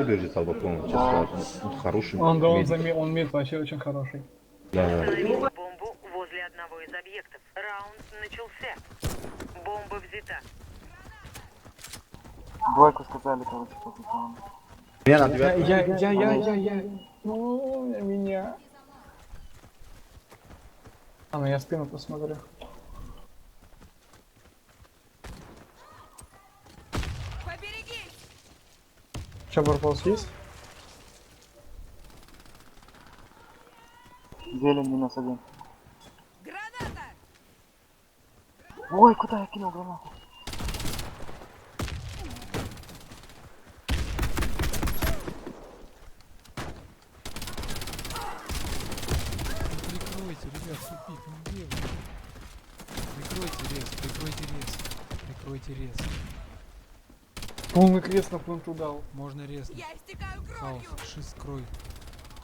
держит Салбакон, честно, хороший Он медик. он мид вообще очень хороший. Да. Установили бомбу возле одного из объектов. Раунд начался. Бомба взята. Двойку сказали, короче, по приколу. Меня на девятку. Я. Ну, меня. А, ну я спину посмотрю. Че, Барполз есть? Зелень минус один. Ой, куда я кинул гранату? Прикройте, ребят, тупик, ну где вы? Прикройте рез. Полный крест на пленту дал. Можно резнуть. Хаос, шиз, крой.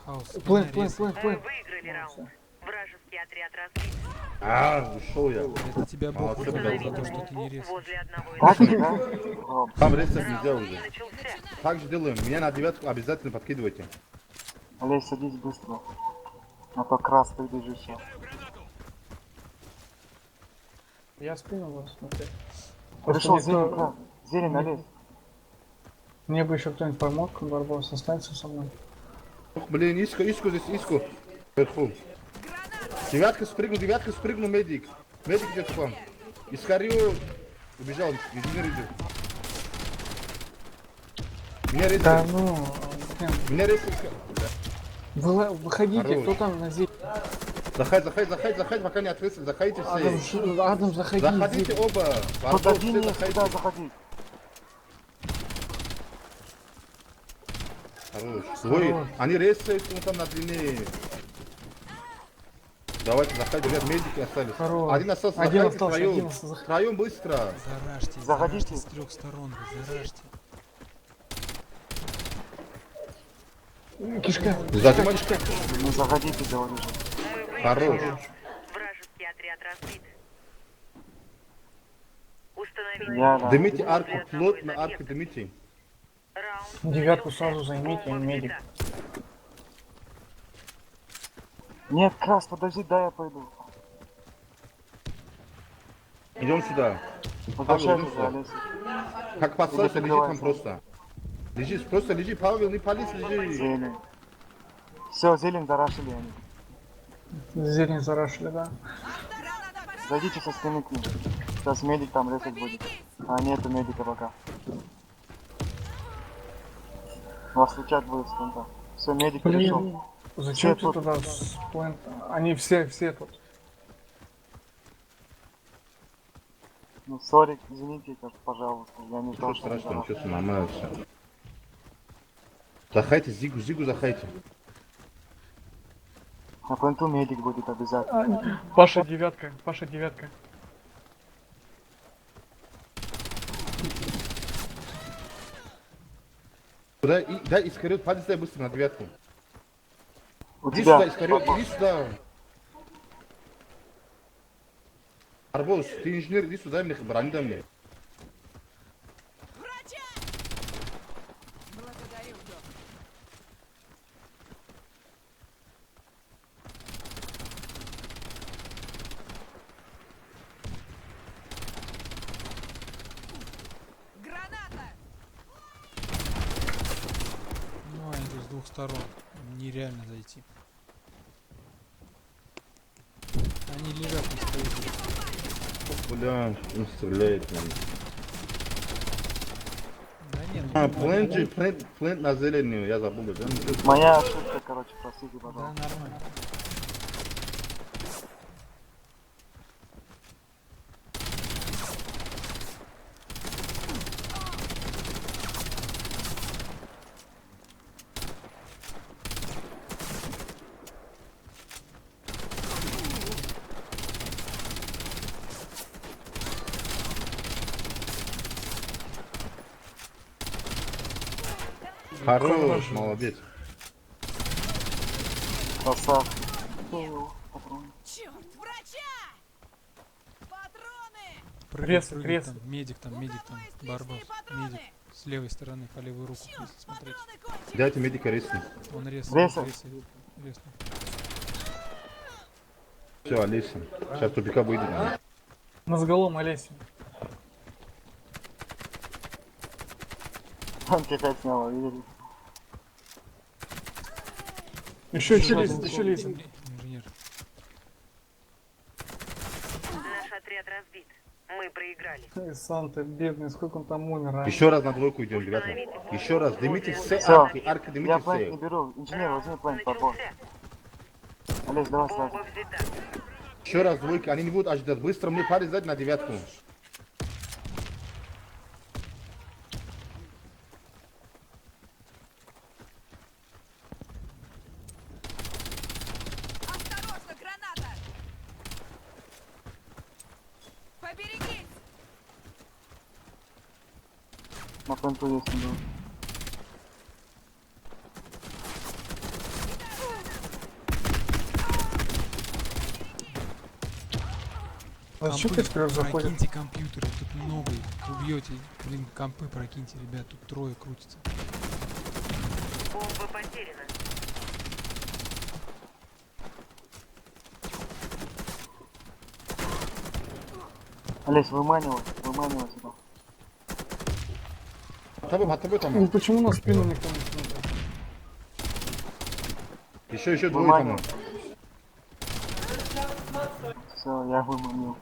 Хаос. Плент. Выиграли раунд. Вражеский отряд разбит. Ушел я. Это тебя Бог Молодцы, выиграл за ребята. то, что ты не резал. Возле одного из Так ли, объектов. да? Ром, Там рецепт не сделал уже. Начался. Так же делаем. Меня на девятку обязательно подкидывайте. Олесь, садись быстро. А то крас прибежит сейчас. Я спину буду смотреть. Пришел Просто зелень, никто- да. Зелень, Олесь. Мне бы еще кто-нибудь помог, Барбос останется со мной. Ух, блин, иску здесь, иску. Вверху. Девятка спрыгнул, медик. Медик идет к вам. Искарю. Убежал, инженер идет. Меня Да резали. ну, блин. Меня резали. Выходите, Хорош. кто там на зи... Заходи, пока не открылся. Заходите все. Адам, заходи. Заходите оба. Тут Барбос, один все нет, заходите. сюда заходи. Хорош. Ой, они резаются там на длине. Давайте, заходите, ребят, медики остались. Хорош. Один остался, Один заходите остался, втроем. один остался. Втроем быстро. Заражьте Заходите. с 3 сторон, вы заражьте. Кишка. Зажимай. Ну заходите, говорю же. Мы выиграли Хорош. раунд. Вражеский отряд разбит. Установили Я, бомбу да. Дымите возле арку, одного плотно из арку объектов. дымите. Раунд Девятку начался. сразу займите, Бомба медик. взята. Нет, крас, подожди, дай я пойду. Идем сюда. Возвращайся, Павел, Олесь. как подстроиться, лежи там прикрывайся. просто. Просто лежи, Павел, не пались, лежи. Зелень. Все, зелень зарашили они. Зелень зарашили, да. Зайдите со спины к ним. Сейчас медик там резать будет. А нету медика пока. Вас встречать будет с кем-то. Все, медик пришел. Блин, зачем Все ты тут. туда с плента? Они все тут. Ну, сори, извините, пожалуйста. Я не Ничего знал, что страшного, виноват. ничего, нормально все. Заходите, зигу заходите. На пленту медик будет обязательно. Паша девятка. Куда, дай искорет, падай быстро на девятку. У Иди тебя. сюда, искорет, иди сюда. Арбоз, ты инженер, иди сюда, мне брони дай мне. Ну, они тут с 2 сторон. Нереально зайти. Они лежат на стоит. Бля, он стреляет нам. Да нет, ну, Флинт на зеленую, я забыл, да? Моя ошибка, короче, простите, да, пожалуйста. нормально. Хорош, молодец. Красавчик. Прыгай, Рез. там, медик там, барбос, медик. с левой стороны, по левую руку, если смотреть. Дайте медика ресни. Он резал, Резал? резнул. Все, Олеся. Сейчас тупика выйдет. На сголом Олеся. Он тебя снял, видели? Еще Ещё лезет, один еще лезет. Инженер. Наш отряд разбит. Мы проиграли. Эй, Санта, бедный, сколько он там умер, а? Еще раз на двойку идем, ребята. Еще раз. Дымите все Всё. арки. Арки Я дымите планк не все. беру. Инженер, возьми планк, папа. Начался. Олег, давай сразу. Бомба взята. Еще раз двойка. Они не будут ожидать. Быстро мне парень сзади на девятку. Осторожно, граната! Поберегись! На планку есть не было. А что ты вперед заходит? Прокиньте компьютеры, тут много их. Убьете, блин, компы прокиньте, ребят, тут трое крутится. Бомба потеряна. Олесь, выманивай сюда. От тобой там. Ну почему на спину никто не смотрит? Еще двое там. Все, я выманил.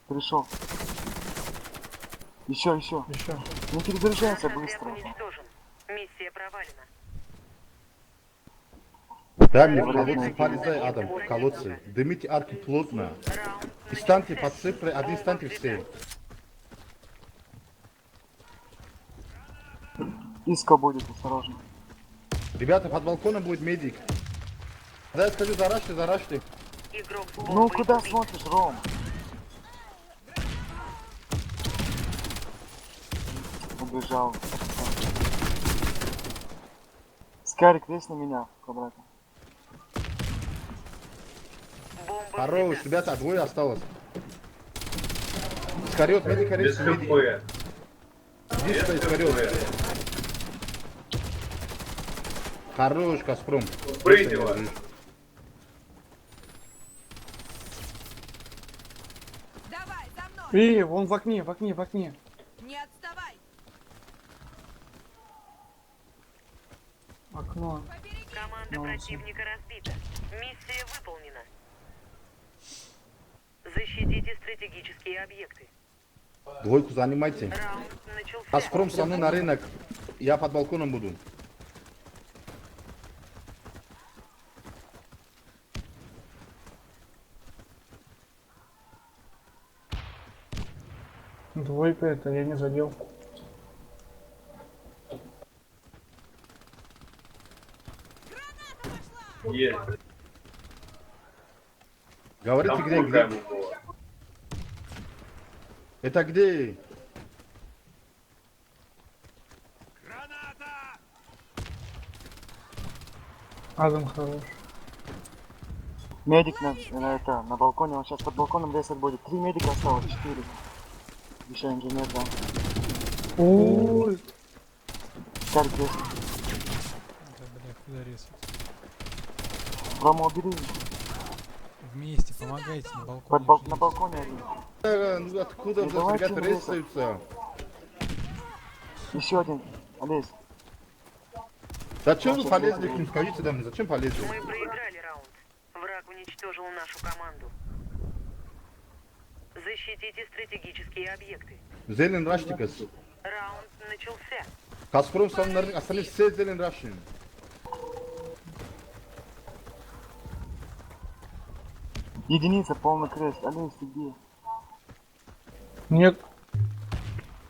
Пришел. Еще. Еще. Не перезаряжайся Наш отряд быстро. уничтожен. Миссия провалена. Дай мне колодцы, полезай, Адам, колодцы. Дымите арки плотно. Раунд И станьте под цифрой, один станьте все. Иско будет, осторожно. Ребята, под балконом будет медик. Да, я скажу, зарашьте. игрок с Ну бомбой куда убит. смотришь, Ром? Убежал. Скарик, весь на меня, квадрата. Бомба Хорош, взята. ребята, двое осталось. Скорет, медика рейс, медик. Диско скорет. Хорош, Каспром. Прыгнула. Давай, за мной! И вон в окне. Не отставай! Окно. Поберегись! Команда Молодцы. противника разбита. Миссия выполнена. Защитите стратегические объекты. Двойку занимайте. Раунд начался. Каспром со мной на рынок. Я под балконом буду. Двойка это, я не задел. Есть. Говорите, Там где? пулька ему была. Это где? Адам хорош. Медик на балконе, он сейчас под балконом резать будет. 3 медика осталось, 4. Еще инженер, да. Ой, Скарик резать. Да, бля, куда резать? Рома, убери. Вместе, помогайте на балконе. На балконе один. Ну откуда Ну, у нас давайте ребята резать. рейсаются? Еще один. Олесь. Зачем вы полезли к ним? Скажите мне, зачем полезли? Мы проиграли раунд. Враг уничтожил нашу команду. Защитите стратегические объекты. Зелен раштикас. Раунд начался. Каспром со мной на рынок. Остальные все зелен раши. Единица, полный крест. Олесь, ты где? нет.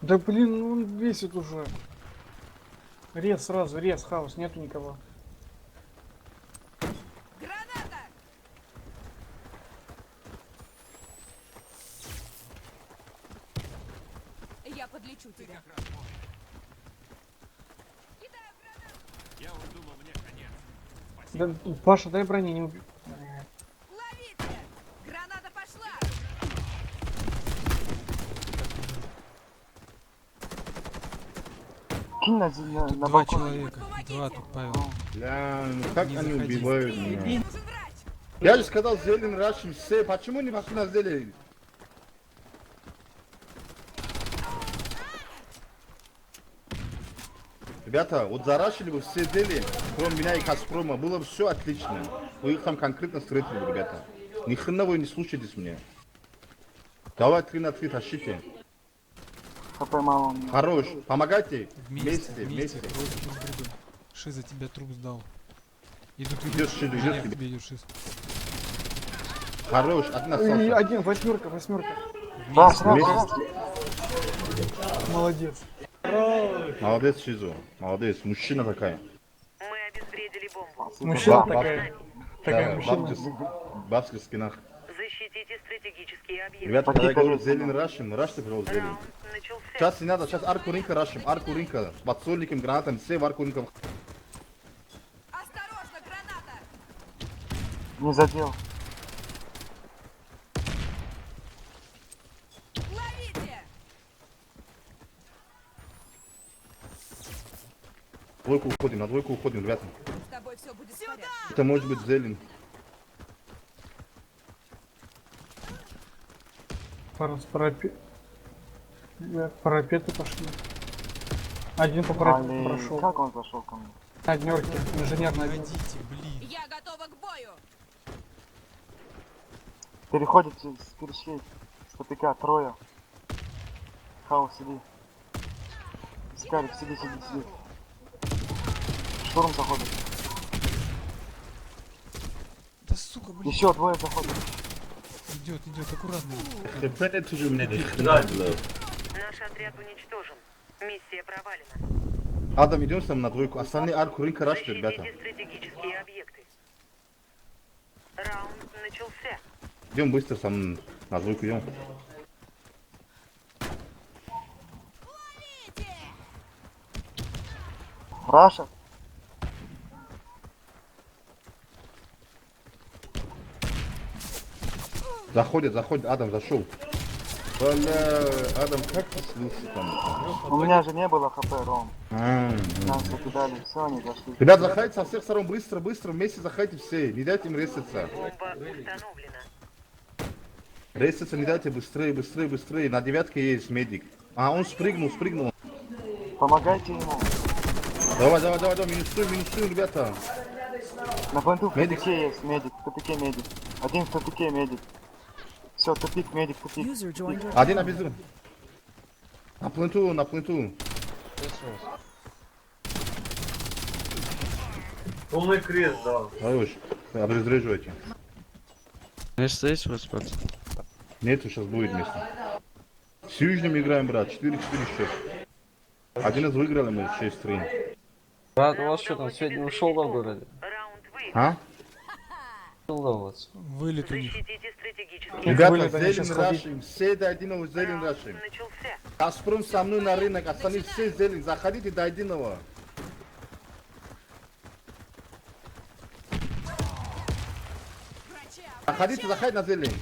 Да блин, ну он весит уже. Рез сразу, хаос, нету никого. Граната! Я подлечу тебя. Кидаю гранату! Да, Паша, дай брони, не убей. Ловите! Граната пошла! Кинь на, Тут на два балкон. человека. Два тут, Павел. Бля, ну как Не они заходи. убивают меня? Нужен врач. Я же сказал зелень рашим все. Почему не пошли на зелень? Ребята, вот зарашили бы все зелень, кроме меня и Газпрома, было бы все отлично. Вы их там конкретно встретили, ребята. Ни хрена вы не слушаетесь меня. Давай 3 на 3 тащите. ХП мало у меня. Хорош, помогайте. Вместе, Вместе, вместе. вместе. Против друг друга. Шиза тебя труп сдал. Идут, Идёт Шиза, идёт Женя, тебе. к тебе идет Шиз. Хорош, один И остался. один, восьмерка. Раз, раз, Вместе. раз. Молодец. Молодец, Шизо. Молодец, мужчина такая. Мы обезвредили бомбу. Мужчина Да, такая. Такая Да, мужчина. бабских скинах. Защитите стратегические объекты. Ребята, когда я Покидали говорю зелень. зелень рашим, рашьте, пожалуйста, зелень. Раунд начался. Сейчас не надо, сейчас арку рынка рашим, арку рынка. С подсольником, гранатами, все в арку рынка. Осторожно, граната. Не задел. Ловите. Двойку уходим, на двойку уходим, ребята. С тобой все будет в порядке. Это может быть зелень. Парапеты пошли. Один по парапету Али, прошел. как он зашел ко мне? На однерке. Инженер на однерке. Погодите, блин. Я готова к бою. Переходите, перешли. С ТПК, трое. Хаос, сиди. Скарик, сиди. Штурм заходит. Да сука, блин. Еще двое заходят. Идет, аккуратно. Наш отряд уничтожен. Миссия провалена. Адам, идем с нами на двойку. Остальные арку рынка рашьте, ребята. Защитите стратегические объекты. Раунд начался. Идем быстро сам на двойку идем. Раша. Заходит, Адам зашел. Бля, Адам, как ты слился там? У меня же не было хп, Ром. А, Нам закидали, все, они зашли. Ребят, заходите со всех сторон быстро, вместе заходите все. Не дайте им реситься. Бомба установлена. Реситься не дайте, быстрее. На девятке есть медик. А, он спрыгнул. Помогайте ему. Давай, минусуем, ребята. На пленту в Медик. тупике есть медик, в тупике медик. Один в тупике медик. Все, тупик, медик, тупик. Один обезу. На пленту. Полный крест дал. Хорош, обезвреживайте. Место есть у вас, пацан? Нету, сейчас будет место. С Южным играем, брат, 4-4-6. Один из выиграли мы 6-3. Брат, у вас что там, сегодня ушел в городе? Раунд выигран. А? Ушел да у вас. Вылет у них. Защитите стратегические Ребята, вылет, они зелень щас рашим, все до единого зелень Раунд рашим. начался. Газпром со мной на рынок, остальные все зелень, заходите до единого. Врача. Заходите на зелень.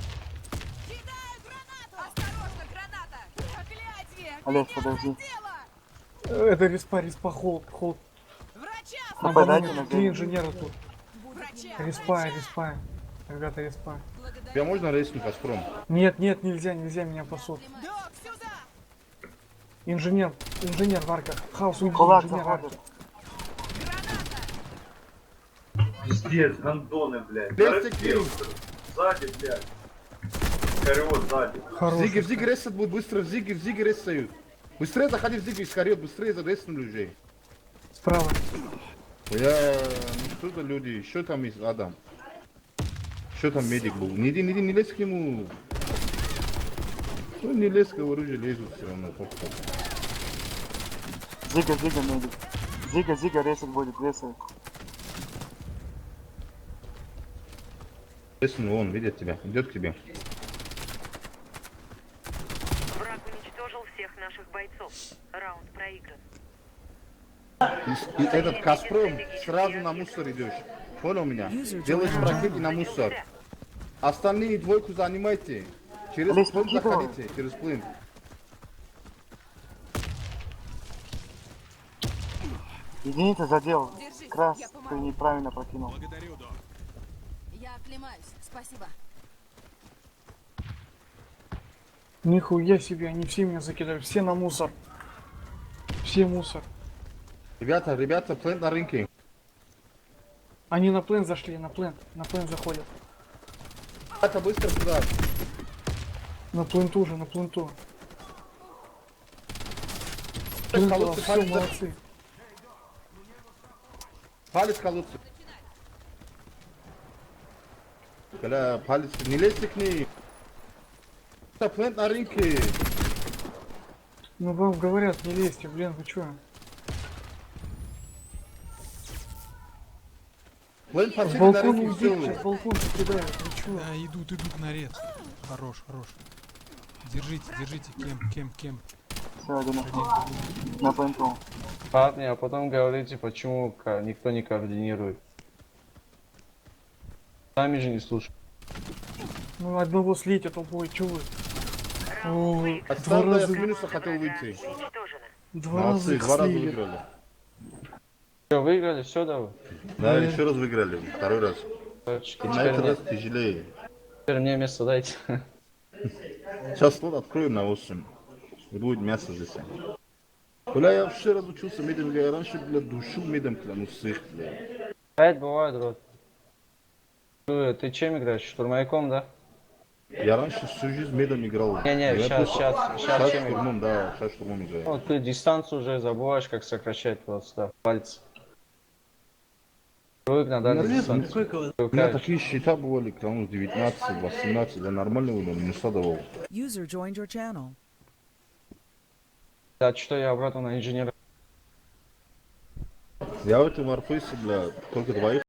Кидаю гранату. Осторожно, граната. Проклятие. Олег, подожди. Дело. Это респа, холд. Врача. На Ну, подайте баллоне на 3 зелень. инженера тут. Врача. Респа. Ребята, респа. Тебя можно рейснуть, Газпром? Нет, нельзя, меня пасут. Док, сюда. Инженер в арках. Хаос, уйди, Кулак инженер заходит. арки. Пиздец, гандоны, блядь. Лезьте к Заразил. ним. Сзади, блядь. Скорее, сзади. Хороший. В Зиге ресет будет быстро, в Зиге ресают. Быстрее заходи в Зиге, скорее, быстрее зареснули уже. Справа. Ну что это люди, еще там есть Адам. Еще там медик был. Не лезь к нему. Ну не лезь, говорю же, лезут все равно. Зига, медик. Зига, ресет будет, ресет. Реснул, он видит тебя, идет к тебе. Враг уничтожил всех наших бойцов. Раунд проигран. И этот Газпром сразу на мусор идешь. Понял меня? Делаешь прокид и на мусор. Остальные двойку занимайте. Через Олег, плент прикидывай. заходите, через плент. Единица задел. Держись, Крас, я ты помогу. неправильно прокинул. Я оклемаюсь. Спасибо. Нихуя себе, они все меня закидали, все на мусор. Все мусор. Ребята, плент на рынке. Они на плен зашли, на плен заходят. Ребята, быстро сюда. На пленту же, на пленту. Колодцы, Все, палец, молодцы. палец колодцы. Бля, палец, не лезьте к ней. Это плент на рынке. Ну вам говорят, не лезьте, блин, вы чё? Плент С посети на балкона рынке, уйдите, все. сейчас балкон покидают, вы чё? Да, идут на рез. Хорош. Держите, кемп. Все, один ушел. На пленту. Парни, а потом говорите, почему никто не координирует. Сами же не слушают. Ну одного слейте толпой, чё вы? О, два Оставь, я с раза, минуса хотел выйти. Уничтожено. два раза Молодцы, их два раза слили. выиграли. Все, выиграли, все, давай. Да, еще раз выиграли. Второй раз. Короче, На этот раз тяжелее. теперь мне место дайте. Сейчас слот откроем на 8. И будет мясо здесь. Бля, я вообще разучился медом. Я раньше, бля, душил медом, клянусь всех, бля. Опять бывает, рот. Ты чем играешь? Штурмовиком, да? Я раньше всю жизнь медом играл. Не-не, Я щас просто- чем штурмом, да, сейчас штурмом играю. Ну, ты дистанцию уже забываешь, как сокращать просто пальцы. Привык на дальней дистанции. У меня Привыкаешь. такие счета бывали, клянусь, 19, 18, да нормально было, минуса давал. User joined your channel. Да, что я обратно на инженера. Я в этом Warface, бля, только двоих